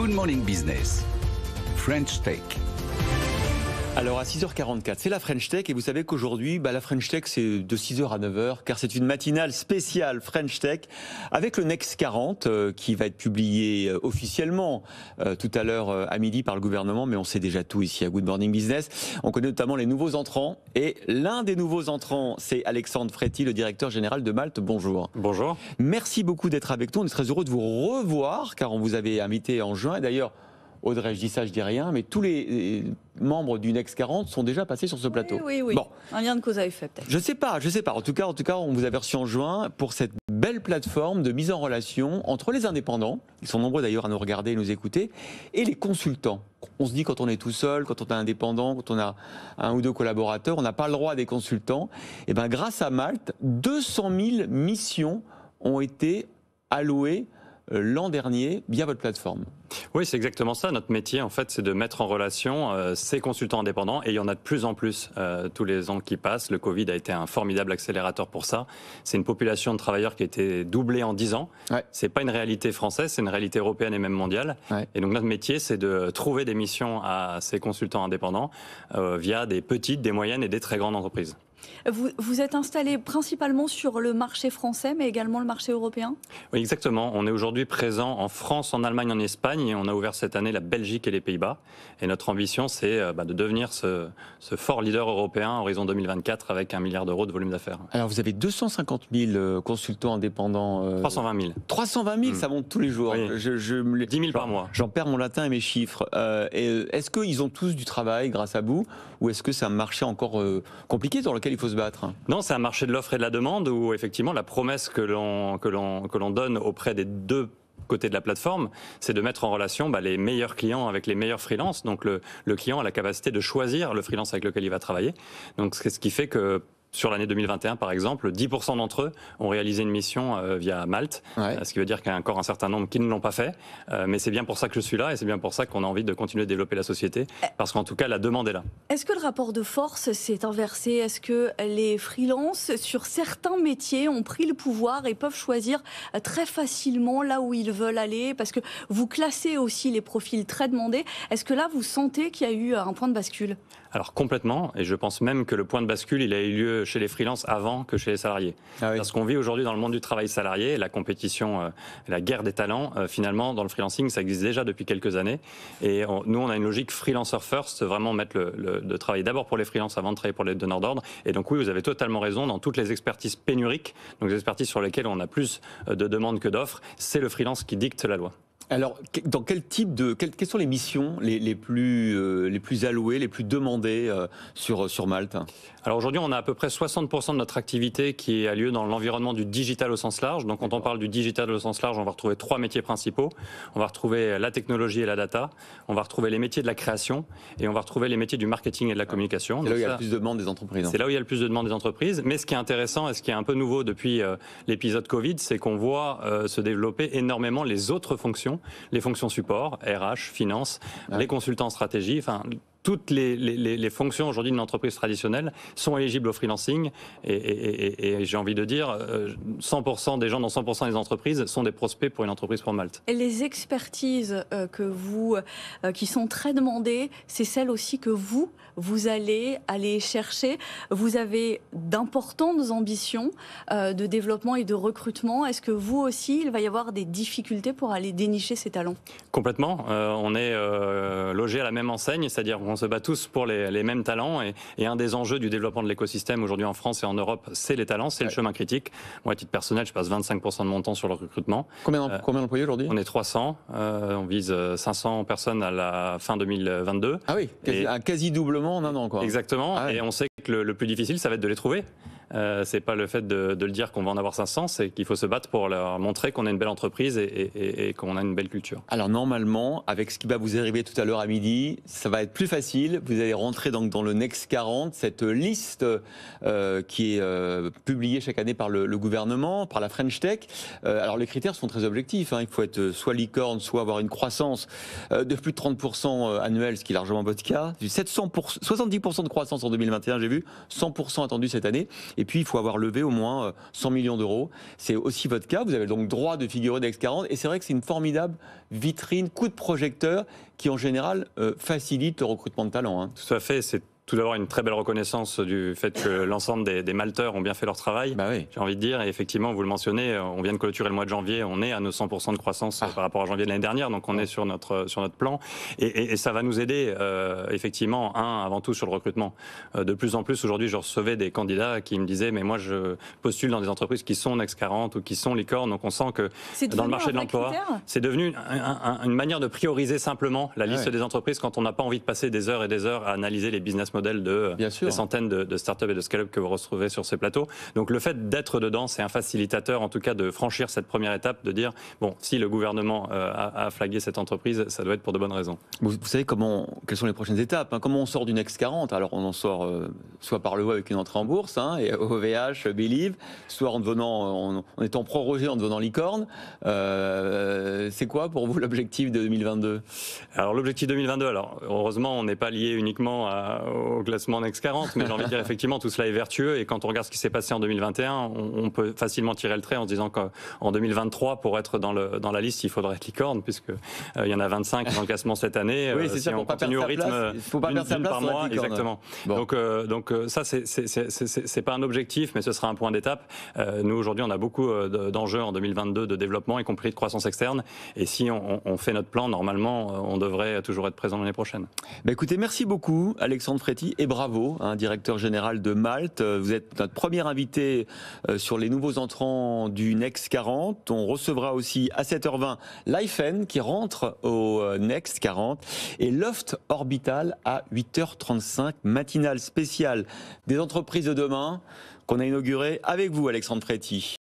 Good Morning Business, French Tech. Alors à 6h44, c'est la French Tech et vous savez qu'aujourd'hui, la French Tech c'est de 6h à 9h car c'est une matinale spéciale French Tech avec le Next 40 qui va être publié officiellement tout à l'heure à midi par le gouvernement, mais on sait déjà tout ici à Good Morning Business. On connaît notamment les nouveaux entrants et l'un des nouveaux entrants c'est Alexandre Fréty, le directeur général de Malte. Bonjour. Bonjour. Merci beaucoup d'être avec nous, on est très heureux de vous revoir car on vous avait invité en juin et d'ailleurs Audrey, je dis ça, je dis rien, mais tous les membres du Next 40 sont déjà passés sur ce plateau. Oui. Bon. Un lien de cause à effet, peut-être. Je sais pas. En tout cas, on vous a reçu en juin pour cette belle plateforme de mise en relation entre les indépendants, ils sont nombreux d'ailleurs à nous regarder et nous écouter, et les consultants. On se dit quand on est tout seul, quand on est indépendant, quand on a un ou deux collaborateurs, on n'a pas le droit à des consultants. Et bien, grâce à Malte, 200 000 missions ont été allouées l'an dernier via votre plateforme. Oui, c'est exactement ça. Notre métier, en fait, c'est de mettre en relation ces consultants indépendants. Et il y en a de plus en plus tous les ans qui passent. Le Covid a été un formidable accélérateur pour ça. C'est une population de travailleurs qui a été doublée en 10 ans. Ouais. C'est pas une réalité française, c'est une réalité européenne et même mondiale. Ouais. Et donc notre métier, c'est de trouver des missions à ces consultants indépendants via des petites, des moyennes et des très grandes entreprises. Vous êtes installé principalement sur le marché français, mais également le marché européen ? Oui, exactement. On est aujourd'hui présent en France, en Allemagne, en Espagne, et on a ouvert cette année la Belgique et les Pays-Bas. Et notre ambition, c'est de devenir ce fort leader européen à horizon 2024 avec 1 milliard d'euros de volume d'affaires. Alors, vous avez 250 000 consultants indépendants. 320 000. 320 000, ça monte tous les jours. Oui. 10 000 par mois. J'en perds mon latin et mes chiffres. Est-ce qu'ils ont tous du travail grâce à vous, ou est-ce que c'est un marché encore compliqué dans lequel il faut se battre? Non, c'est un marché de l'offre et de la demande où effectivement la promesse que l'on donne auprès des deux côtés de la plateforme, c'est de mettre en relation les meilleurs clients avec les meilleurs freelances. Donc le client a la capacité de choisir le freelance avec lequel il va travailler. Donc c'est ce qui fait que sur l'année 2021, par exemple, 10% d'entre eux ont réalisé une mission via Malte, ce qui veut dire qu'il y a encore un certain nombre qui ne l'ont pas fait. Mais c'est bien pour ça que je suis là et c'est bien pour ça qu'on a envie de continuer de développer la société, parce qu'en tout cas, la demande est là. Est-ce que le rapport de force s'est inversé? Est-ce que les freelances, sur certains métiers, ont pris le pouvoir et peuvent choisir très facilement là où ils veulent aller? Parce que vous classez aussi les profils très demandés. Est-ce que là, vous sentez qu'il y a eu un point de bascule? Alors complètement, et je pense même que le point de bascule, il a eu lieu chez les freelances avant que chez les salariés. Ah oui. Parce qu'on vit aujourd'hui dans le monde du travail salarié, la compétition, la guerre des talents, finalement, dans le freelancing, ça existe déjà depuis quelques années. Et nous, on a une logique freelancer first, vraiment mettre de travailler d'abord pour les freelances avant de travailler pour les donneurs d'ordre. Et donc oui, vous avez totalement raison, dans toutes les expertises pénuriques, donc les expertises sur lesquelles on a plus de demandes que d'offres, c'est le freelance qui dicte la loi. Alors, dans quel type quelles sont les missions les plus allouées, les plus demandées sur Malte? Alors aujourd'hui, on a à peu près 60% de notre activité qui a lieu dans l'environnement du digital au sens large. Donc quand on parle du digital au sens large, on va retrouver 3 métiers principaux. On va retrouver la technologie et la data, on va retrouver les métiers de la création et on va retrouver les métiers du marketing et de la communication. C'est là où il y a le plus de demandes des entreprises. C'est là où il y a le plus de demandes des entreprises. Mais ce qui est intéressant et ce qui est un peu nouveau depuis l'épisode Covid, c'est qu'on voit se développer énormément les autres fonctions. Les fonctions support, RH, finance, les consultants en stratégie, enfin toutes les fonctions aujourd'hui d'une entreprise traditionnelle sont éligibles au freelancing et j'ai envie de dire 100% des gens dans 100% des entreprises sont des prospects pour une entreprise pour Malte. Et les expertises qui sont très demandées, c'est celles aussi que vous allez aller chercher. Vous avez d'importantes ambitions de développement et de recrutement. Est-ce que vous aussi, il va y avoir des difficultés pour aller dénicher ces talents? Complètement. On est logé à la même enseigne, c'est-à-dire on se bat tous pour les mêmes talents et un des enjeux du développement de l'écosystème aujourd'hui en France et en Europe, c'est les talents, c'est le chemin critique. Moi, à titre personnel, je passe 25% de mon temps sur le recrutement. Combien d'employés aujourd'hui? On est 300. On vise 500 personnes à la fin 2022. Ah oui, un quasi doublement en un an, quoi. Exactement. Ah oui. Et on sait que le plus difficile, ça va être de les trouver. C'est pas le fait de le dire qu'on va en avoir 500, c'est qu'il faut se battre pour leur montrer qu'on a une belle entreprise et qu'on a une belle culture. Alors normalement, avec ce qui va vous arriver tout à l'heure à midi, ça va être plus facile. Vous allez rentrer donc dans le Next 40, cette liste qui est publiée chaque année par le gouvernement, par la French Tech. Alors les critères sont très objectifs. Il faut être soit licorne, soit avoir une croissance de plus de 30% annuel, ce qui est largement votre cas. 70% de croissance en 2021, j'ai vu, 100% attendu cette année. Et puis, il faut avoir levé au moins 100 millions d'euros. C'est aussi votre cas. Vous avez donc droit de figurer Next 40. Et c'est vrai que c'est une formidable vitrine, coup de projecteur qui, en général, facilite le recrutement de talent. Hein. Tout à fait. C'est tout d'abord une très belle reconnaissance du fait que l'ensemble des malteurs ont bien fait leur travail. Bah oui. J'ai envie de dire, et effectivement, vous le mentionnez, on vient de clôturer le mois de janvier, on est à nos 100% de croissance par rapport à janvier de l'année dernière, donc on est sur notre plan. Et ça va nous aider, effectivement, avant tout sur le recrutement. De plus en plus, aujourd'hui, je recevais des candidats qui me disaient, mais moi, je postule dans des entreprises qui sont Next 40 ou qui sont licornes, donc on sent que dans le marché de l'emploi, c'est devenu une manière de prioriser simplement la liste des entreprises quand on n'a pas envie de passer des heures et des heures à analyser les business models de des centaines de startups et de scale-up que vous retrouvez sur ces plateaux. Donc le fait d'être dedans, c'est un facilitateur, en tout cas, de franchir cette première étape, de dire, bon, si le gouvernement a flagué cette entreprise, ça doit être pour de bonnes raisons. Vous savez quelles sont les prochaines étapes, hein. Comment on sort du Next 40? Alors on en sort soit par le haut avec une entrée en bourse, hein, et OVH, Believe, soit en étant prorogé, en devenant licorne. C'est quoi pour vous l'objectif de 2022? Alors l'objectif 2022, heureusement, on n'est pas lié uniquement au classement Next 40, mais j'ai envie de dire effectivement tout cela est vertueux, et quand on regarde ce qui s'est passé en 2021, on peut facilement tirer le trait en se disant qu'en 2023, pour être dans la liste, il faudrait être licorne, puisque il y en a 25 dans le classement cette année. Oui, c'est si ça, on continue au rythme d'une par mois, exactement. Bon. Donc ça, c'est pas un objectif, mais ce sera un point d'étape. Nous aujourd'hui, on a beaucoup d'enjeux en 2022 de développement, y compris de croissance externe, et si on fait notre plan, normalement, on devrait toujours être présent l'année prochaine. Bah écoutez, merci beaucoup, Alexandre Fréty. Et bravo, hein, directeur général de Malte. Vous êtes notre premier invité sur les nouveaux entrants du Next 40. On recevra aussi à 7h20 Lifen qui rentre au Next 40 et Loft Orbital à 8h35, matinale spéciale des entreprises de demain qu'on a inaugurée avec vous, Alexandre Fréty.